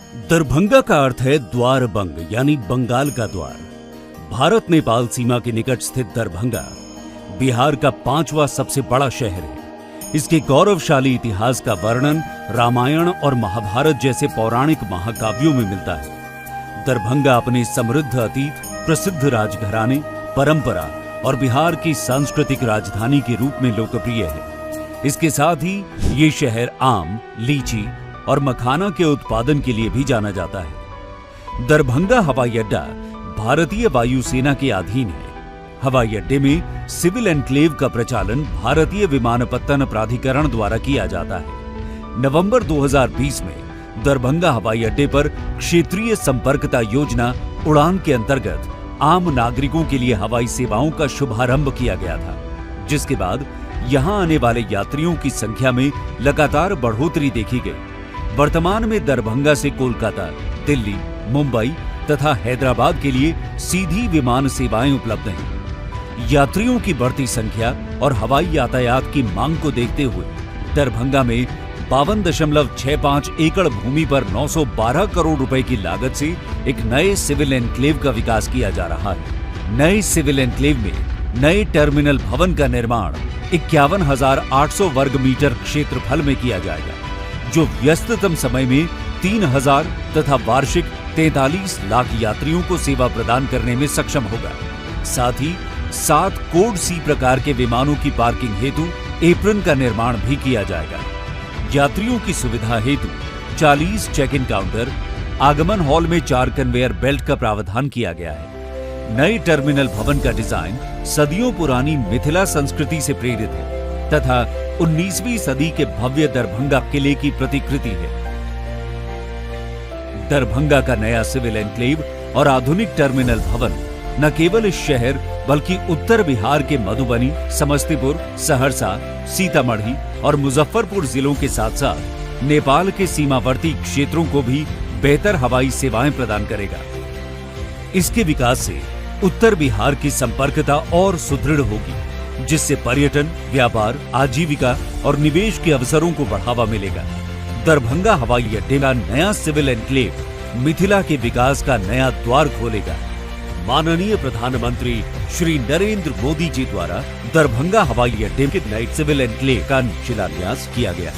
दरभंगा का अर्थ है द्वार बंग यानी बंगाल का द्वार। भारत नेपाल सीमा के निकट स्थित दरभंगा बिहार का 5वां सबसे बड़ा शहर है। इसके गौरवशाली इतिहास का वर्णन रामायण और महाभारत जैसे पौराणिक महाकाव्यों में मिलता है। दरभंगा अपने समृद्ध अतीत, प्रसिद्ध राजघराने, परंपरा और बिहार की सांस्कृतिक राजधानी के रूप में लोकप्रिय है। इसके साथ ही ये शहर आम, लीची और मखाना के उत्पादन के लिए भी जाना जाता है। दरभंगा हवाई अड्डा भारतीय वायुसेना के अधीन है। हवाई अड्डे में सिविल एन्क्लेव का प्रचालन भारतीय विमानपत्तन प्राधिकरण द्वारा किया जाता है। नवंबर 2020 में दरभंगा हवाई अड्डे पर क्षेत्रीय संपर्कता योजना उड़ान के अंतर्गत आम नागरिकों के लिए हवाई सेवाओं का शुभारंभ किया गया था, जिसके बाद यहां आने वाले यात्रियों की संख्या में लगातार बढ़ोतरी देखी गई। वर्तमान में दरभंगा से कोलकाता, दिल्ली, मुंबई तथा हैदराबाद के लिए सीधी विमान सेवाएं उपलब्ध हैं। यात्रियों की बढ़ती संख्या और हवाई यातायात की मांग को देखते हुए दरभंगा में 52.65 एकड़ भूमि पर 912 करोड़ रुपए की लागत से एक नए सिविल एन्क्लेव का विकास किया जा रहा है। नए सिविल एन्क्लेव में नए टर्मिनल भवन का निर्माण 51,800 वर्ग मीटर क्षेत्रफल में किया जाएगा, जो व्यस्ततम समय में 3,000 तथा वार्षिक 43 लाख यात्रियों को सेवा प्रदान करने में सक्षम होगा। साथ ही 7 कोड सी प्रकार के विमानों की पार्किंग हेतु एप्रन का निर्माण भी किया जाएगा। यात्रियों की सुविधा हेतु 40 चेक इन काउंटर, आगमन हॉल में 4 कन्वेयर बेल्ट का प्रावधान किया गया है। नए टर्मिनल भवन का डिजाइन सदियों पुरानी मिथिला संस्कृति से प्रेरित है तथा 19वीं सदी के भव्य दरभंगा किले की प्रतिकृति है। दरभंगा का नया सिविल एन्क्लेव और आधुनिक टर्मिनल भवन न केवल इस शहर बल्कि उत्तर बिहार के मधुबनी, समस्तीपुर, सहरसा, सीतामढ़ी और मुजफ्फरपुर जिलों के साथ साथ नेपाल के सीमावर्ती क्षेत्रों को भी बेहतर हवाई सेवाएं प्रदान करेगा। इसके विकास से उत्तर बिहार की संपर्कता और सुदृढ़ होगी, जिससे पर्यटन, व्यापार, आजीविका और निवेश के अवसरों को बढ़ावा मिलेगा। दरभंगा हवाई अड्डे का नया सिविल एन्क्लेव मिथिला के विकास का नया द्वार खोलेगा। माननीय प्रधानमंत्री श्री नरेंद्र मोदी जी द्वारा दरभंगा हवाई अड्डे के नए सिविल एन्क्लेव का शिलान्यास किया गया।